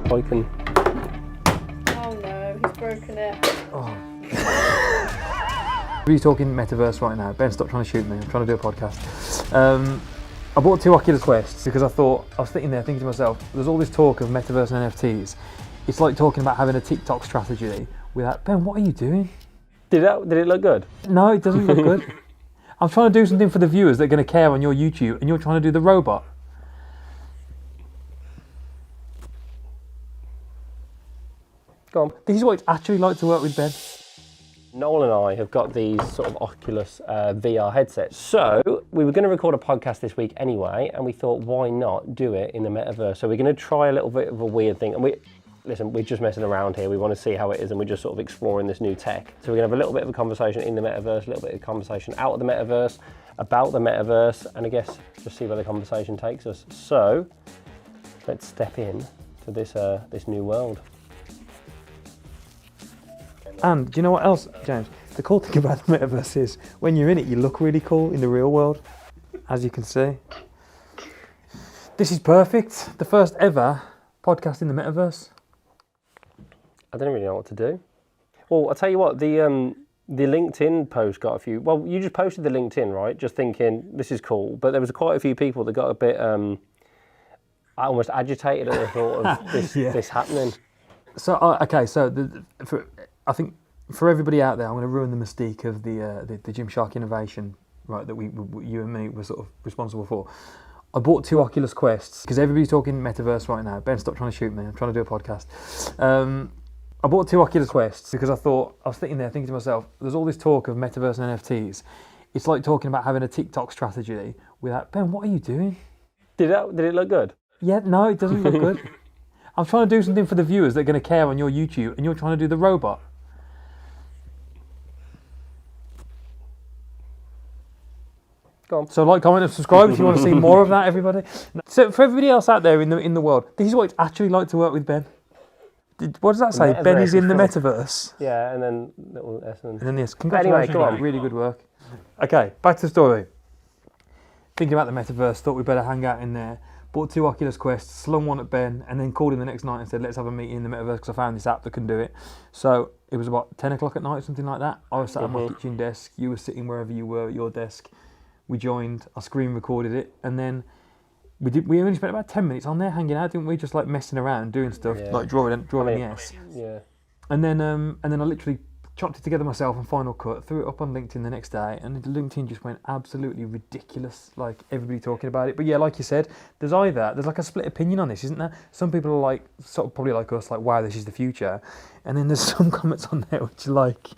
I can... Oh no, he's broken it. Oh. We're talking Metaverse right now. Ben, stop trying to shoot me. I'm trying to do a podcast. I bought 2 Oculus Quests because I was sitting there thinking to myself, there's all this talk of Metaverse and NFTs. It's like talking about having a TikTok strategy without... Ben, what are you doing? Did it look good? No, it doesn't look good. I'm trying to do something for the viewers that are going to care on your YouTube, and you're trying to do the robot. Go on. This is what it's actually like to work with Ben. Noel and I have got these sort of Oculus VR headsets. So we were going to record a podcast this week anyway, and we thought, why not do it in the Metaverse? So we're going to try a little bit of a weird thing. And we're just messing around here. We want to see how it is, and we're just sort of exploring this new tech. So we're going to have a little bit of a conversation in the Metaverse, a little bit of conversation out of the Metaverse, about the Metaverse, and I guess just see where the conversation takes us. So let's step in to this new world. And do you know what else, James? The cool thing about the Metaverse is when you're in it, you look really cool in the real world, as you can see. This is perfect. The first ever podcast in the Metaverse. I don't really know what to do. Well, I'll tell you what, the LinkedIn post got a few... Well, you just posted the LinkedIn, right? Just thinking, this is cool. But there was quite a few people that got a bit almost agitated at the thought of this happening. So, okay, so I think for everybody out there, I'm going to ruin the mystique of the Gymshark innovation, right, that you and me were sort of responsible for. I bought 2 Oculus Quests because everybody's talking Metaverse right now. Ben, stop trying to shoot me. I'm trying to do a podcast. I bought 2 Oculus Quests because I was sitting there thinking to myself, there's all this talk of Metaverse and NFTs. It's like talking about having a TikTok strategy without... Ben, what are you doing? Did it look good? Yeah, no, it doesn't look good. I'm trying to do something for the viewers that are going to care on your YouTube, and you're trying to do the robot. Go on. So like, comment and subscribe if you want to see more of that, everybody. So for everybody else out there in the world, this is what it's actually like to work with Ben. What does that say? Metaverse. Ben is in the Metaverse. Yeah, and then little S and then yes, congratulations. Anyway, go on. Really good work. Okay, back to the story. Thinking about the Metaverse, thought we'd better hang out in there. Bought 2 Oculus Quests, slung one at Ben, and then called him the next night and said, let's have a meeting in the Metaverse because I found this app that can do it. So it was about 10 o'clock at night, something like that. I was sat at my kitchen desk, you were sitting wherever you were at your desk. We joined, I screen recorded it, and then we only spent about 10 minutes on there hanging out, didn't we? Just like messing around, doing stuff, like drawing yes. Yeah. And then I literally chopped it together myself in Final Cut, threw it up on LinkedIn the next day, and LinkedIn just went absolutely ridiculous, like everybody talking about it. But yeah, like you said, there's like a split opinion on this, isn't there? Some people are like, sort of probably like us, like, wow, this is the future. And then there's some comments on there which are like,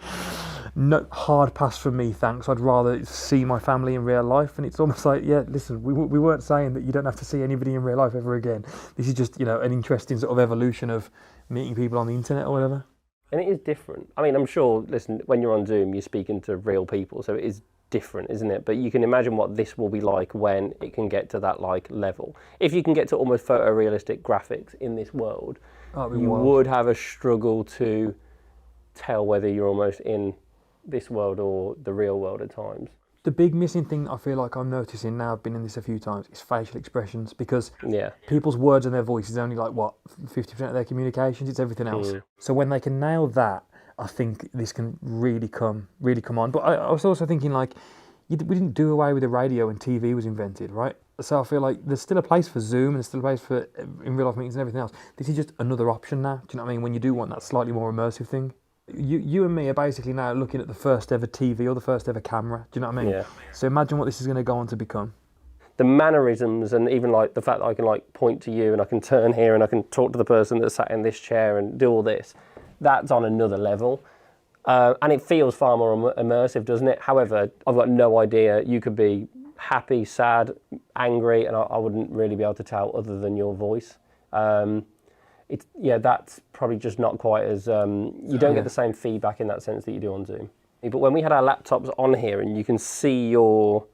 no, hard pass from me, thanks. I'd rather see my family in real life. And it's almost like, yeah, listen, we weren't saying that you don't have to see anybody in real life ever again. This is just, an interesting sort of evolution of meeting people on the internet or whatever. And it is different. I mean, I'm sure, listen, when you're on Zoom, you're speaking to real people, so it is different, isn't it? But you can imagine what this will be like when it can get to that like level. If you can get to almost photorealistic graphics in this world, you would have a struggle to tell whether you're almost in this world or the real world at times. The big missing thing I feel like I'm noticing now, I've been in this a few times, is facial expressions, because people's words and their voice is only like, 50% of their communications, it's everything else. So when they can nail that, I think this can really come on. But I was also thinking, like, we didn't do away with the radio when TV was invented, right? So I feel like there's still a place for Zoom and there's still a place for in real life meetings and everything else. This is just another option now, do you know what I mean? When you do want that slightly more immersive thing. You and me are basically now looking at the first ever TV or the first ever camera. Do you know what I mean? Yeah. So imagine what this is going to go on to become. The mannerisms and even like the fact that I can like point to you and I can turn here and I can talk to the person that's sat in this chair and do all this, that's on another level. And it feels far more immersive, doesn't it? However, I've got no idea. You could be happy, sad, angry, and I wouldn't really be able to tell other than your voice. That's probably just not quite as, you don't get the same feedback in that sense that you do on Zoom. But when we had our laptops on here and you can see your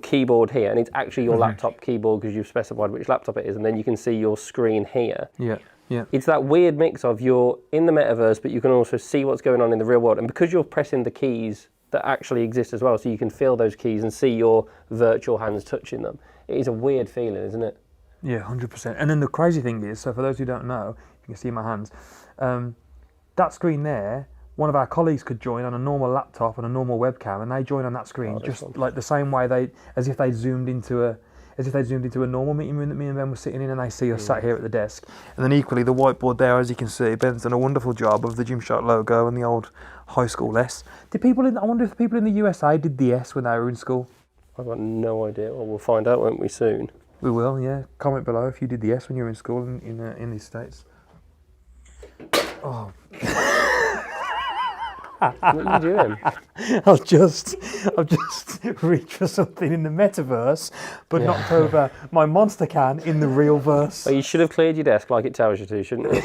keyboard here, and it's actually your laptop keyboard because you've specified which laptop it is, and then you can see your screen here. Yeah. It's that weird mix of you're in the metaverse, but you can also see what's going on in the real world. And because you're pressing the keys that actually exist as well, so you can feel those keys and see your virtual hands touching them, it is a weird feeling, isn't it? Yeah, 100%. And then the crazy thing is, so for those who don't know, you can see my hands, that screen there, one of our colleagues could join on a normal laptop and a normal webcam, and they join on that screen just like the same way as if they zoomed into a normal meeting room that me and Ben were sitting in, and they see us sat here at the desk. And then equally, the whiteboard there, as you can see, Ben's done a wonderful job of the Gymshark logo and the old high school S. I wonder if the people in the USA did the S when they were in school. I've got no idea. Well, we'll find out, won't we, soon? We will, yeah. Comment below if you did the S when you were in school in these states. Oh. What are you doing? I've just reached for something in the metaverse, but knocked over my monster can in the real verse. Well, you should have cleared your desk like it tells you to, shouldn't you?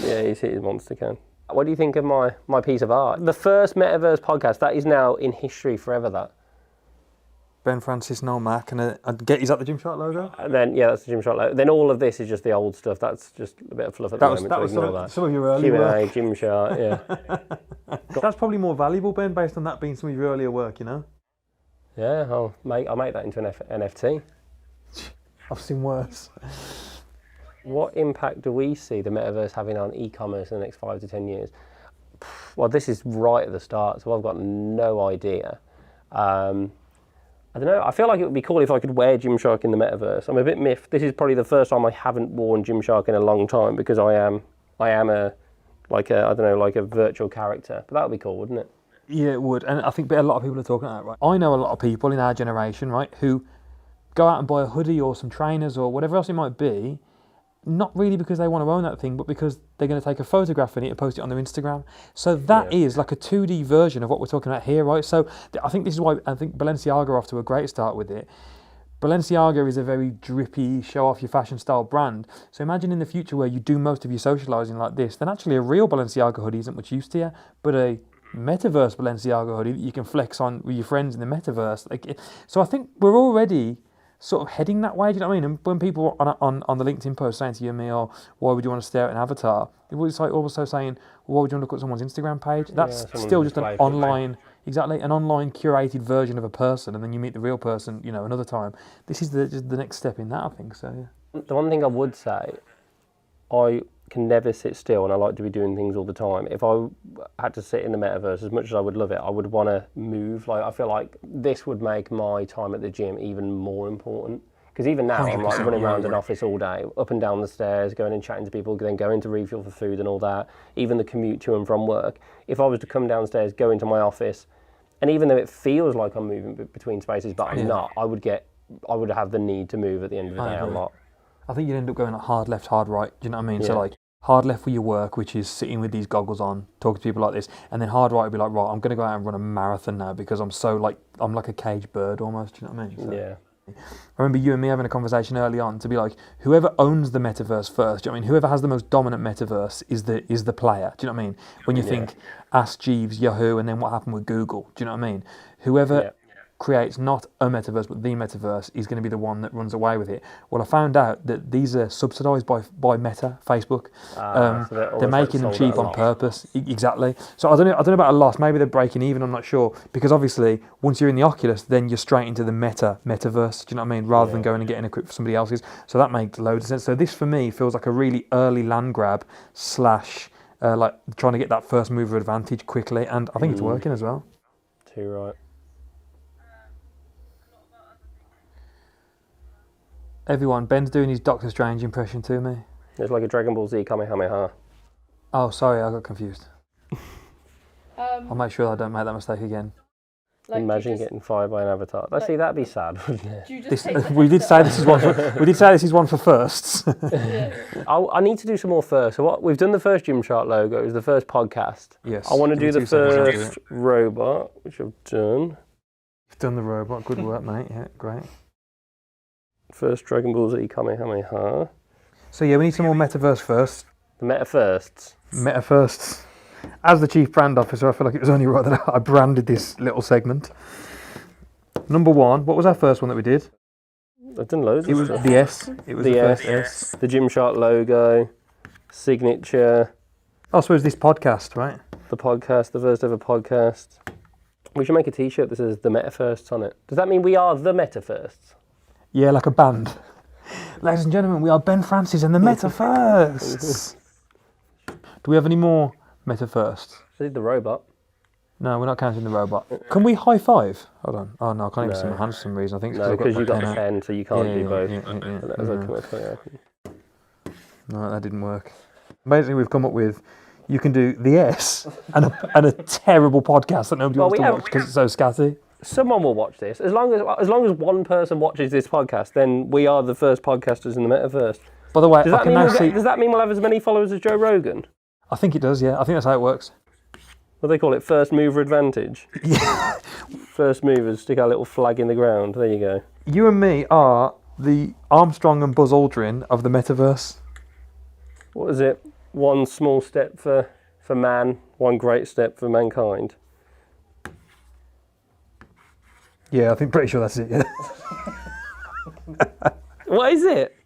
Yeah, he's hit his monster can. What do you think of my piece of art? The first Metaverse podcast, that is now in history forever, that. Ben Francis, Noel Mack, and is that the Gymshark logo? And then, yeah, that's the Gymshark logo. Then all of this is just the old stuff. That's just a bit of fluff at the moment. That was some of your early work. Gymshark, yeah. That's probably more valuable, Ben, based on that being some of your earlier work, you know? Yeah, I'll make that into an NFT. I've seen worse. What impact do we see the Metaverse having on e-commerce in the next 5 to 10 years? Well, this is right at the start, so I've got no idea. I don't know, I feel like it would be cool if I could wear Gymshark in the Metaverse. I'm a bit miffed. This is probably the first time I haven't worn Gymshark in a long time, because I am a virtual character. But that would be cool, wouldn't it? Yeah, it would. And I think a lot of people are talking about that, right? I know a lot of people in our generation, right, who go out and buy a hoodie or some trainers or whatever else it might be, not really because they want to own that thing, but because they're going to take a photograph in it and post it on their Instagram. So that is like a 2D version of what we're talking about here, right? So I think this is why I think Balenciaga are off to a great start with it. Balenciaga is a very drippy, show off your fashion style brand. So imagine in the future where you do most of your socializing like this, then actually a real Balenciaga hoodie isn't much use to you, but a Metaverse Balenciaga hoodie that you can flex on with your friends in the Metaverse. So I think we're already sort of heading that way, do you know what I mean? And when people on the LinkedIn post saying to you and me, oh, why would you want to stare at an avatar? It was like also saying, well, why would you want to look at someone's Instagram page? That's still just an online, an online curated version of a person, and then you meet the real person, another time. This is the next step in that, I think, so yeah. The one thing I would say, I can never sit still, and I like to be doing things all the time. If I had to sit in the Metaverse, as much as I would love it, I would want to move. Like, I feel like this would make my time at the gym even more important. Because even now, I'm like running around an office all day, up and down the stairs, going and chatting to people, then going to refuel for food and all that. Even the commute to and from work. If I was to come downstairs, go into my office, and even though it feels like I'm moving between spaces, but I'm not, I would have the need to move at the end of the day a lot. I think you'd end up going like hard left, hard right. Do you know what I mean? Yeah. So like hard left for your work, which is sitting with these goggles on, talking to people like this, and then hard right would be like, right, I'm going to go out and run a marathon now because I'm like a caged bird almost. Do you know what I mean? So, yeah. I remember you and me having a conversation early on to be like, whoever owns the metaverse first, do you know what I mean? Whoever has the most dominant metaverse is the player. Do you know what I mean? When you think Ask Jeeves, Yahoo, and then what happened with Google. Do you know what I mean? Whoever creates not a metaverse but the metaverse is going to be the one that runs away with it. Well, I found out that these are subsidised by Meta, Facebook. So they're making them cheap on purpose. Exactly. So I don't know about a loss. Maybe they're breaking even. I'm not sure, because obviously once you're in the Oculus, then you're straight into the metaverse. Do you know what I mean? Rather than going and getting equipped for somebody else's. So that makes loads of sense. So this for me feels like a really early land grab / like trying to get that first mover advantage quickly, and I think it's working as well. Too right. Everyone, Ben's doing his Doctor Strange impression to me. It's like a Dragon Ball Z Kamehameha. Oh, sorry, I got confused. I'll make sure I don't make that mistake again. Like, imagine getting fired by an avatar. Actually, that'd be sad, wouldn't it? We did say this is one for firsts. I need to do some more first. So we've done the first Gymshark logo. It was the first podcast. Yes. I want to do the first robot, which I've done. You've done the robot. Good work, mate. Yeah, great. First Dragon Ball Z Kamehameha. So yeah, we need some more Metaverse first. The Meta-firsts. Meta-firsts. As the Chief Brand Officer, I feel like it was only right that I branded this little segment. Number one, what was our first one that we did? I've done loads of stuff. The S. It was the first S. The Gymshark logo. Signature. Oh, so it was this podcast, right? The podcast, the first ever podcast. We should make a t-shirt that says the Meta-firsts on it. Does that mean we are the Meta-firsts? Yeah, like a band. Ladies and gentlemen, we are Ben Francis and the Metaverse. Do we have any more Metaverse? I did the robot. No, we're not counting the robot. Can we high five? Hold on. Oh no, I can't even see my hands for some reason. I think it's No, because you've got my the pen, so you can't do both. Yeah. No, that didn't work. Basically, we've come up with you can do the S and a terrible podcast that nobody wants to watch because it's so scatty. Someone will watch this. As long as one person watches this podcast, then we are the first podcasters in the Metaverse. By the way, does that mean we'll have as many followers as Joe Rogan? I think it does, yeah. I think that's how it works. What do they call it? First mover advantage? Yeah. First movers, stick our little flag in the ground. There you go. You and me are the Armstrong and Buzz Aldrin of the Metaverse. What is it? One small step for man, one great step for mankind. Yeah, I think pretty sure that's it, yeah. What is it?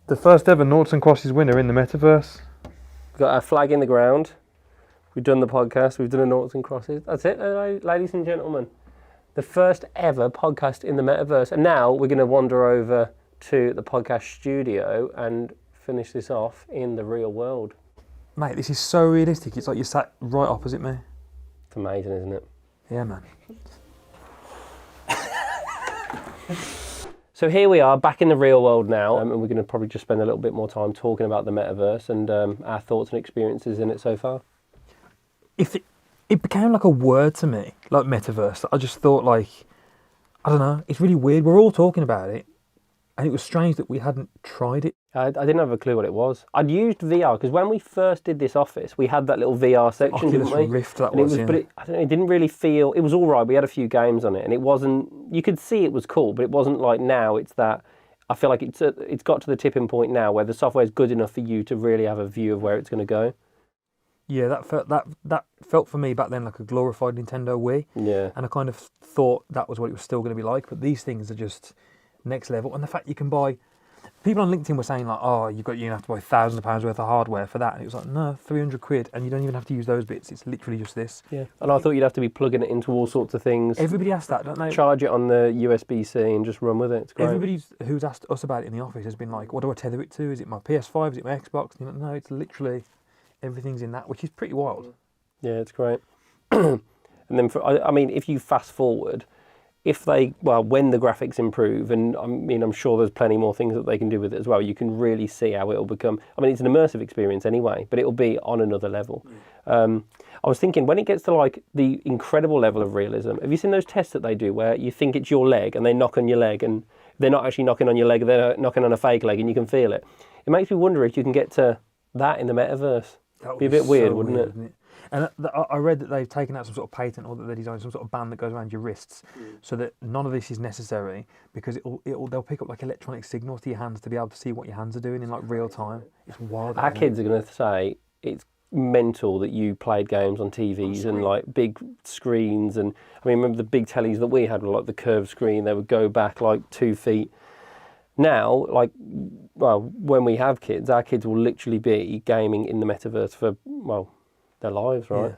The first ever Noughts and Crosses winner in the Metaverse. We've got our flag in the ground. We've done the podcast. We've done a Noughts and Crosses. That's it, ladies and gentlemen. The first ever podcast in the Metaverse. And now we're going to wander over to the podcast studio and finish this off in the real world. Mate, this is so realistic. It's like you sat right opposite me. It's amazing, isn't it? Yeah, man. So here we are back in the real world now, and we're going to probably just spend a little bit more time talking about the Metaverse and our thoughts and experiences in it so far. If it became like a word to me, like Metaverse, I just thought like, I don't know, it's really weird. We're all talking about it, and it was strange that we hadn't tried it. I didn't have a clue what it was. I'd used VR because when we first did this office, we had that little VR section, didn't we? Rift, that and was, But I don't know, it didn't really feel. It was all right. We had a few games on it, and it wasn't. You could see it was cool, but it wasn't like now. It's that. I feel like it's got to the tipping point now where the software is good enough for you to really have a view of where it's going to go. Yeah, that felt for me back then like a glorified Nintendo Wii. Yeah. And I kind of thought that was what it was still going to be like. But these things are just next level, and the fact you can buy. People on LinkedIn were saying like, oh, you're going to have to buy thousands of pounds worth of hardware for that, and it was like, no, £300, and you don't even have to use those bits. It's literally just this. Yeah, and I thought you'd have to be plugging it into all sorts of things. Everybody asks that, don't they? Charge it on the USB-C and just run with it. It's great. Everybody who's asked us about it in the office has been like, what do I tether it to? Is it my PS5? Is it my Xbox? And no, it's literally everything's in that, which is pretty wild. Yeah, it's great. And then, I mean, if you fast forward. When the graphics improve, and I'm sure there's plenty more things that they can do with it as well, you can really see how it'll become. I mean, it's an immersive experience anyway, but it'll be on another level. I was thinking, when it gets to like the incredible level of realism, have you seen those tests that they do where you think it's your leg and they knock on your leg and they're not actually knocking on your leg, they're knocking on a fake leg and you can feel it? It makes me wonder if you can get to that in the Metaverse. It'd be a bit weird, wouldn't it? And I read that they've taken out some sort of patent, or that they designed some sort of band that goes around your wrists, so that none of this is necessary, because they'll pick up like electronic signals to your hands to be able to see what your hands are doing in like real time. It's wild. Our kids are going to say it's mental that you played games on TVs and like big screens, and I mean, remember the big tellies that we had were like the curved screen. They would go back like 2 feet. Now, when we have kids, our kids will literally be gaming in the Metaverse for their lives, right?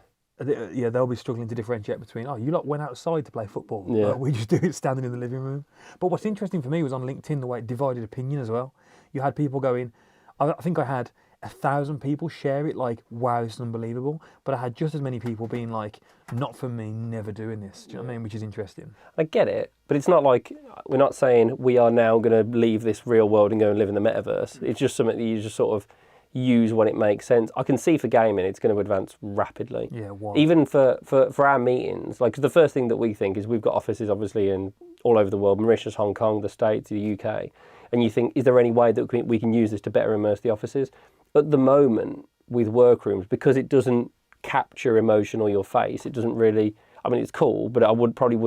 Yeah, they'll be struggling to differentiate between, you lot went outside to play football. Yeah. We just do it standing in the living room. But what's interesting for me was on LinkedIn, the way it divided opinion as well. You had people going, I think I had 1,000 people share it like, wow, this is unbelievable. But I had just as many people being like, not for me, never doing this. Do you know what I mean? Which is interesting. I get it, but it's not like, we're not saying we are now going to leave this real world and go and live in the Metaverse. It's just something that you just sort of use when it makes sense. I can see for gaming it's going to advance rapidly. Yeah, wow. Even for our meetings, like, 'cause the first thing that we think is we've got offices obviously in all over the world, Mauritius, Hong Kong, the States, the UK, and you think, is there any way that we can use this to better immerse the offices? At the moment, with workrooms, because it doesn't capture emotion or your face, it doesn't really, I mean, it's cool, but I would probably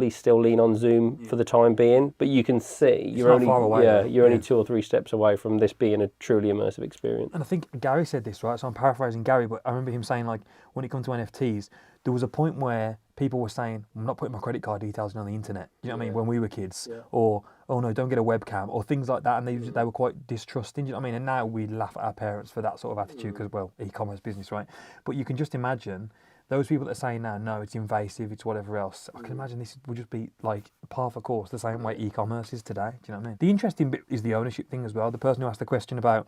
still lean on Zoom for the time being, but you can see you're only far away, you're only 2 or 3 steps away from this being a truly immersive experience. And I think Gary said this, right? So I'm paraphrasing Gary, but I remember him saying, like, when it comes to NFTs, there was a point where people were saying, I'm not putting my credit card details on the internet. You know what I mean? When we were kids, or oh no, don't get a webcam, or things like that, and they were quite distrusting. You know what I mean? And now we laugh at our parents for that sort of attitude because, well, e-commerce business, right? But you can just imagine those people that are saying now, no, it's invasive, it's whatever else, I can imagine this would just be like par for course, the same way e-commerce is today. Do you know what I mean? The interesting bit is the ownership thing as well. The person who asked the question about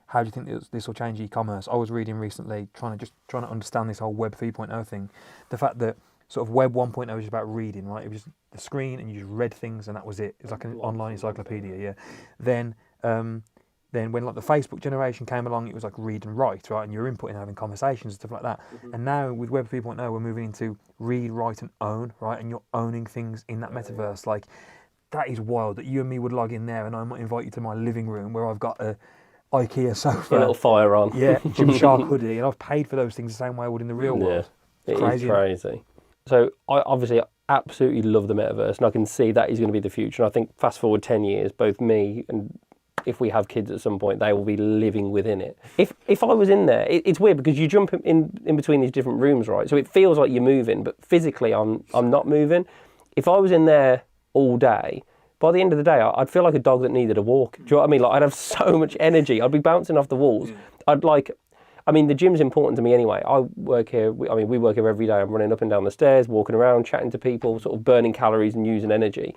how do you think this will change e-commerce, I was reading recently, trying to understand this whole Web 3.0 thing. The fact that sort of Web 1.0 was about reading, right? It was just the screen and you just read things and that was it. It was like an online encyclopedia, yeah. Then when like the Facebook generation came along, it was like read and write, right? And you're inputting, having conversations and stuff like that. And now with Web 3.0, we're moving into read, write and own, right? And you're owning things in that metaverse. Like, that is wild that you and me would log in there and I might invite you to my living room where I've got a IKEA sofa. A little fire on. Yeah, Gymshark hoodie. And I've paid for those things the same way I would in the real world. It is crazy. So I obviously absolutely love the metaverse and I can see that is going to be the future. And I think fast forward 10 years, both me and if we have kids at some point, they will be living within it. If I was in there, it's weird because you jump in between these different rooms, right? So it feels like you're moving, but physically I'm not moving. If I was in there all day, by the end of the day, I'd feel like a dog that needed a walk. Do you know what I mean? Like, I'd have so much energy. I'd be bouncing off the walls. The gym's important to me anyway. I work here. We work here every day. I'm running up and down the stairs, walking around, chatting to people, sort of burning calories and using energy.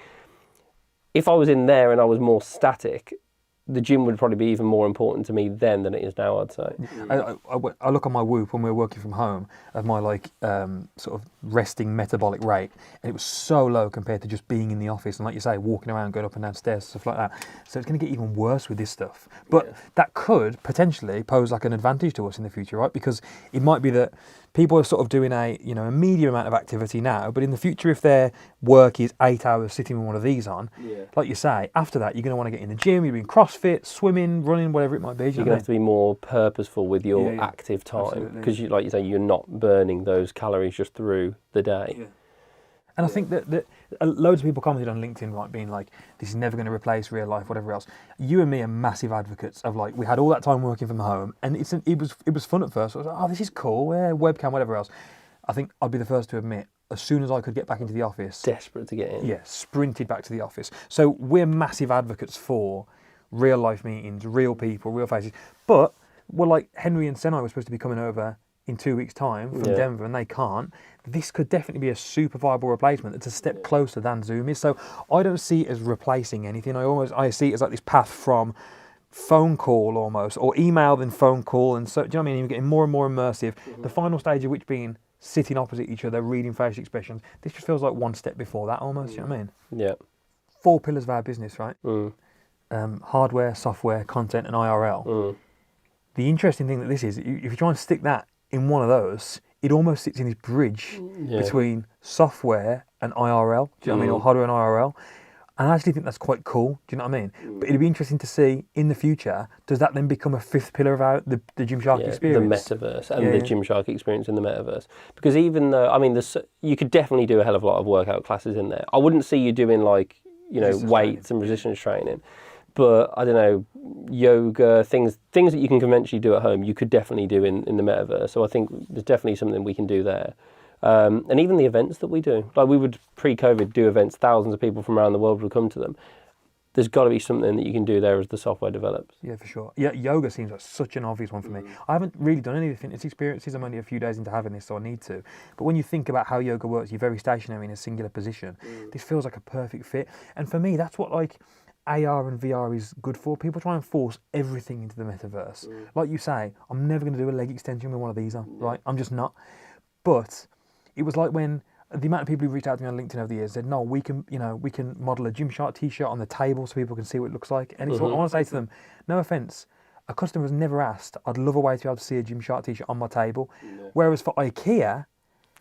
If I was in there and I was more static, the gym would probably be even more important to me then than it is now, I'd say. I look on my Whoop when we were working from home at my sort of resting metabolic rate, and it was so low compared to just being in the office and, like you say, walking around, going up and down stairs, stuff like that. So it's going to get even worse with this stuff. But that could potentially pose like an advantage to us in the future, right? Because it might be that people are sort of doing a medium amount of activity now, but in the future, if their work is 8 hours sitting with one of these on, like you say, after that, you're going to want to get in the gym, you're doing CrossFit, swimming, running, whatever it might be. You're going to have to be more purposeful with your active time because, like you say, you're not burning those calories just through the day. Yeah. And I think that loads of people commented on LinkedIn, right, being like, this is never going to replace real life, whatever else. You and me are massive advocates of, like, we had all that time working from home, and it was fun at first. I was like, oh, this is cool, yeah, webcam, whatever else. I think I'd be the first to admit, as soon as I could get back into the office... Desperate to get in. Yeah, sprinted back to the office. So we're massive advocates for real life meetings, real people, real faces. But, well, like, Henry and Senai were supposed to be coming over in 2 weeks' time from Denver, and they can't. This could definitely be a super viable replacement that's a step closer than Zoom is. So I don't see it as replacing anything. I see it as like this path from phone call almost, or email then phone call, and so, do you know what I mean? You're getting more and more immersive. The final stage of which being sitting opposite each other, reading facial expressions. This just feels like one step before that almost, you know what I mean? Yeah. 4 pillars of our business, right? Hardware, software, content, and IRL. The interesting thing that this is, if you try and stick that in one of those, it almost sits in this bridge between software and IRL. Do you know what I mean? Or hardware and IRL. And I actually think that's quite cool. Do you know what I mean? But it'd be interesting to see in the future, does that then become a 5th pillar of the Gymshark experience? The metaverse and the Gymshark experience in the metaverse. Because even though, you could definitely do a hell of a lot of workout classes in there. I wouldn't see you doing weights and resistance training. But I don't know, yoga, things that you can conventionally do at home, you could definitely do in the metaverse. So I think there's definitely something we can do there. And even the events that we do, like we would pre-COVID do events, thousands of people from around the world would come to them. There's got to be something that you can do there as the software develops. Yeah, for sure. Yeah, yoga seems like such an obvious one for me. I haven't really done any of the fitness experiences. I'm only a few days into having this, so I need to. But when you think about how yoga works, you're very stationary in a singular position. This feels like a perfect fit. And for me, that's what AR and VR is good for. People try and force everything into the metaverse. Like you say, I'm never going to do a leg extension with one of these on, right? I'm just not. But it was like when the amount of people who reached out to me on LinkedIn over the years said, no, we can model a Gymshark t-shirt on the table so people can see what it looks like. And it's what I want to say to them, no offence, a customer has never asked, I'd love a way to be able to see a Gymshark t-shirt on my table. Whereas for IKEA,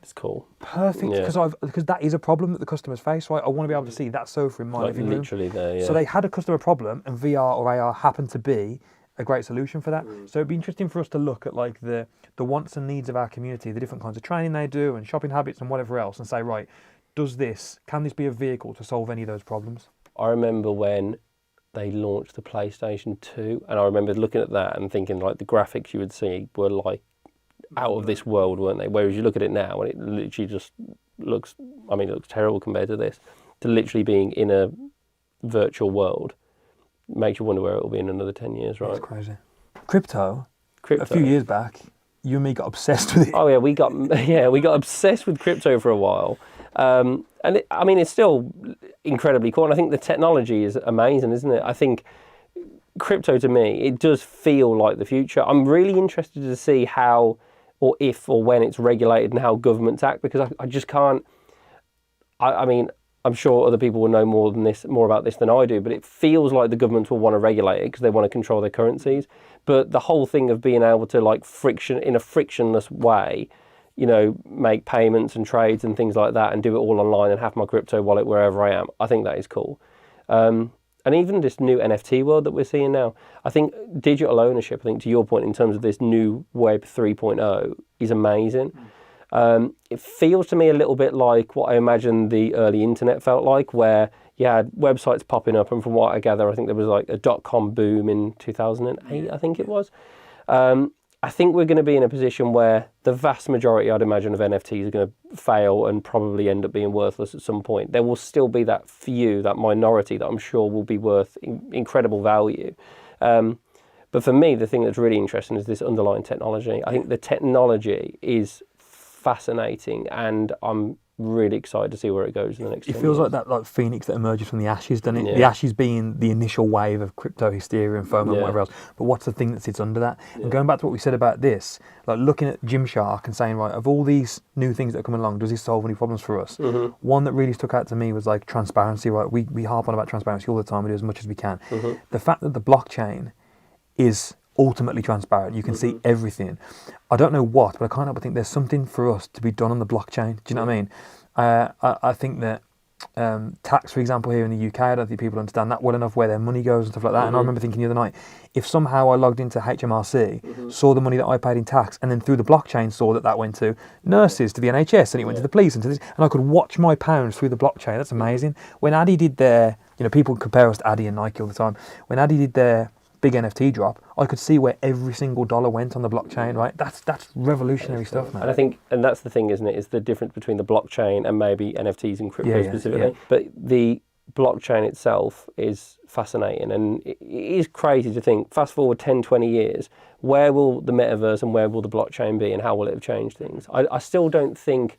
it's cool. Perfect, because that is a problem that the customers face, right? I want to be able to see that sofa in my living room. Literally there, yeah. So they had a customer problem, and VR or AR happened to be a great solution for that. So it'd be interesting for us to look at the wants and needs of our community, the different kinds of training they do, and shopping habits and whatever else, and say, right, can this be a vehicle to solve any of those problems? I remember when they launched the PlayStation 2, and I remember looking at that and thinking the graphics you would see were out of this world, weren't they? Whereas you look at it now and it literally just looks, it looks terrible compared to this. To literally being in a virtual world makes you wonder where it will be in another 10 years, right? That's crazy. Crypto, a few years back, you and me got obsessed with it. Oh yeah, we got obsessed with crypto for a while, and it's still incredibly cool. And I think the technology is amazing, isn't it? I think crypto, to me, it does feel like the future. I'm really interested to see how, or if, or when it's regulated and how governments act, because I just can't. I mean, I'm sure other people will know more about this than I do, but it feels like the governments will want to regulate it because they want to control their currencies. But the whole thing of being able to in a frictionless way, make payments and trades and things like that, and do it all online and have my crypto wallet wherever I am, I think that is cool. And even this new NFT world that we're seeing now, I think digital ownership, I think to your point in terms of this new Web 3.0, is amazing. It feels to me a little bit like what I imagine the early internet felt like, where you had websites popping up, and from what I gather, I think there was like a .com boom in 2008, I think it was. I think we're going to be in a position where the vast majority, I'd imagine, of NFTs are going to fail and probably end up being worthless at some point. There will still be that few, that minority that I'm sure will be worth incredible value. But for me, the thing that's really interesting is this underlying technology. I think the technology is fascinating, and I'm really excited to see where it goes in the next 10 years. It feels like that phoenix that emerges from the ashes, doesn't it? Yeah. The ashes being the initial wave of crypto hysteria and FOMO and whatever else. But what's the thing that sits under that? Yeah. And going back to what we said about this, like looking at Gymshark and saying, right, of all these new things that are coming along, does this solve any problems for us? Mm-hmm. One that really stuck out to me was like transparency, right? We harp on about transparency all the time. We do as much as we can. Mm-hmm. The fact that the blockchain is ultimately transparent. You can see everything. I don't know what, but I can't help but think there's something for us to be done on the blockchain. Do you know what I mean? I think that tax, for example, here in the UK, I don't think people understand that well enough, where their money goes and stuff like that. And I remember thinking the other night, if somehow I logged into HMRC, saw the money that I paid in tax, and then through the blockchain saw that went to nurses, to the NHS, and it went to the police, and to this, and I could watch my pounds through the blockchain. That's amazing. When Addy did their, people compare us to Addy and Nike all the time. When Addy did their big NFT drop, I could see where every single dollar went on the blockchain, right? That's revolutionary stuff, man. And I think, and that's the thing, isn't it? Is the difference between the blockchain and maybe NFTs and crypto specifically. Yeah. But the blockchain itself is fascinating, and it is crazy to think, fast forward 10, 20 years, where will the metaverse and where will the blockchain be, and how will it have changed things? I still don't think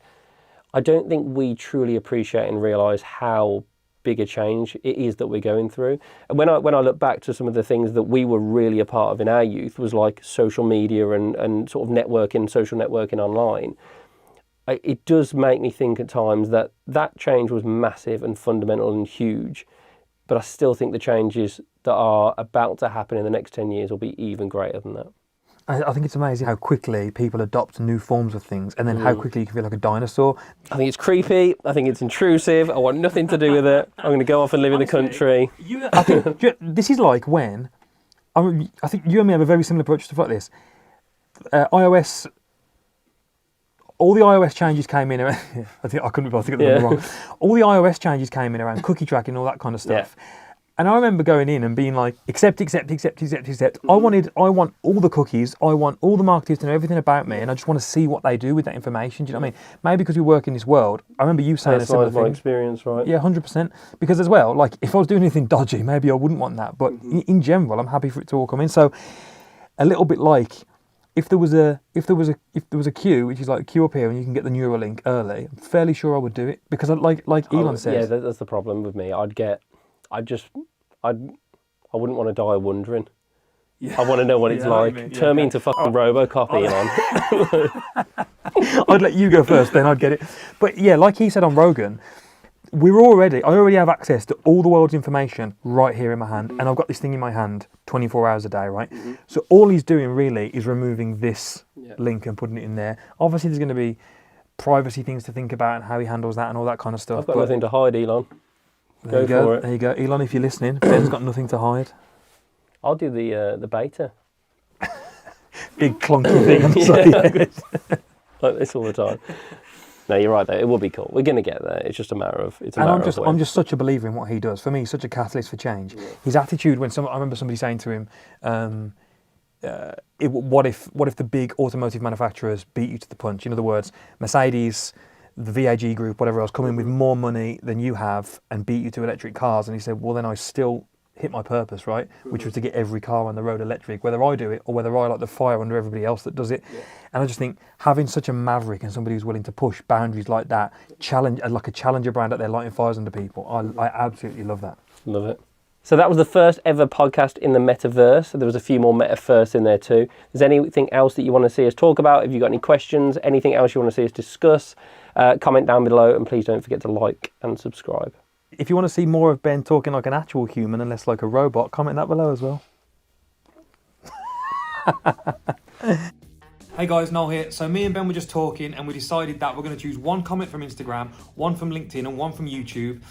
we truly appreciate and realise how big a change it is that we're going through. And when I look back to some of the things that we were really a part of in our youth, was like social media and sort of social networking online, it does make me think at times that change was massive and fundamental and huge, but I still think the changes that are about to happen in the next 10 years will be even greater than that. I think it's amazing how quickly people adopt new forms of things, and then how quickly you can feel like a dinosaur. I think it's creepy. I think it's intrusive. I want nothing to do with it. I'm going to go off and live in the country. I think this is like when I think you and me have a very similar approach to stuff like this. iOS. All the iOS changes came in around. I couldn't be bothered to get the number wrong. All the iOS changes came in around cookie tracking and all that kind of stuff. Yeah. And I remember going in and being like, accept. Mm-hmm. I want all the cookies. I want all the marketers to know everything about me, and I just want to see what they do with that information. Do you know what I mean? Maybe because we work in this world. I remember you saying a similar thing. That's my experience, right? Yeah, 100%. Because as well, like if I was doing anything dodgy, maybe I wouldn't want that. But in general, I'm happy for it to all come in. So a little bit like if there was a queue, which is like a queue up here, and you can get the Neuralink early, I'm fairly sure I would do it, because like Elon says. Yeah, that's the problem with me. I wouldn't want to die wondering. Yeah. I want to know what it's like. Turn me into fucking Robocop, Elon. I'd let you go first, then I'd get it. But yeah, like he said on Rogan, I already have access to all the world's information right here in my hand, and I've got this thing in my hand 24 hours a day, right? Mm-hmm. So all he's doing really is removing this link and putting it in there. Obviously, there's going to be privacy things to think about and how he handles that and all that kind of stuff. I've got nothing to hide, Elon. There you go. There you go. Elon, if you're listening, Ben's got nothing to hide. I'll do the beta. Big clunky thing on the side. Like this all the time. No, you're right though. It will be cool. We're going to get there. It's just a matter of I'm just such a believer in what he does. For me, he's such a catalyst for change. Yeah. His attitude I remember somebody saying to him, what if the big automotive manufacturers beat you to the punch? In other words, Mercedes, the VAG group, whatever else, come in with more money than you have and beat you to electric cars. And he said, well, then I still hit my purpose, right? Which was to get every car on the road electric, whether I do it or whether I light the fire under everybody else that does it. Yeah. And I just think having such a maverick and somebody who's willing to push boundaries like that, like a challenger brand out there lighting fires under people, I absolutely love that. Love it. So that was the first ever podcast in the Metaverse. There was a few more Metaverse in there too. Is there anything else that you want to see us talk about? Have you got any questions? Anything else you want to see us discuss? Comment down below, and please don't forget to like and subscribe. If you want to see more of Ben talking like an actual human and less like a robot, comment that below as well. Hey guys, Noel here. So me and Ben were just talking and we decided that we're going to choose one comment from Instagram, one from LinkedIn and one from YouTube.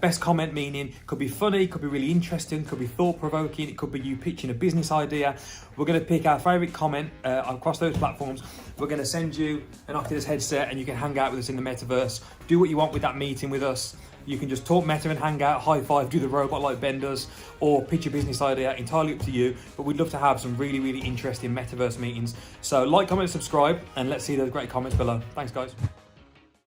Best comment meaning could be funny, could be really interesting, could be thought-provoking, it could be you pitching a business idea. We're going to pick our favourite comment across those platforms. We're going to send you an Oculus headset and you can hang out with us in the Metaverse. Do what you want with that meeting with us. You can just talk meta and hang out, high five, do the robot like Ben does, or pitch a business idea, entirely up to you. But we'd love to have some really, really interesting Metaverse meetings. So like, comment, subscribe, and let's see those great comments below. Thanks, guys.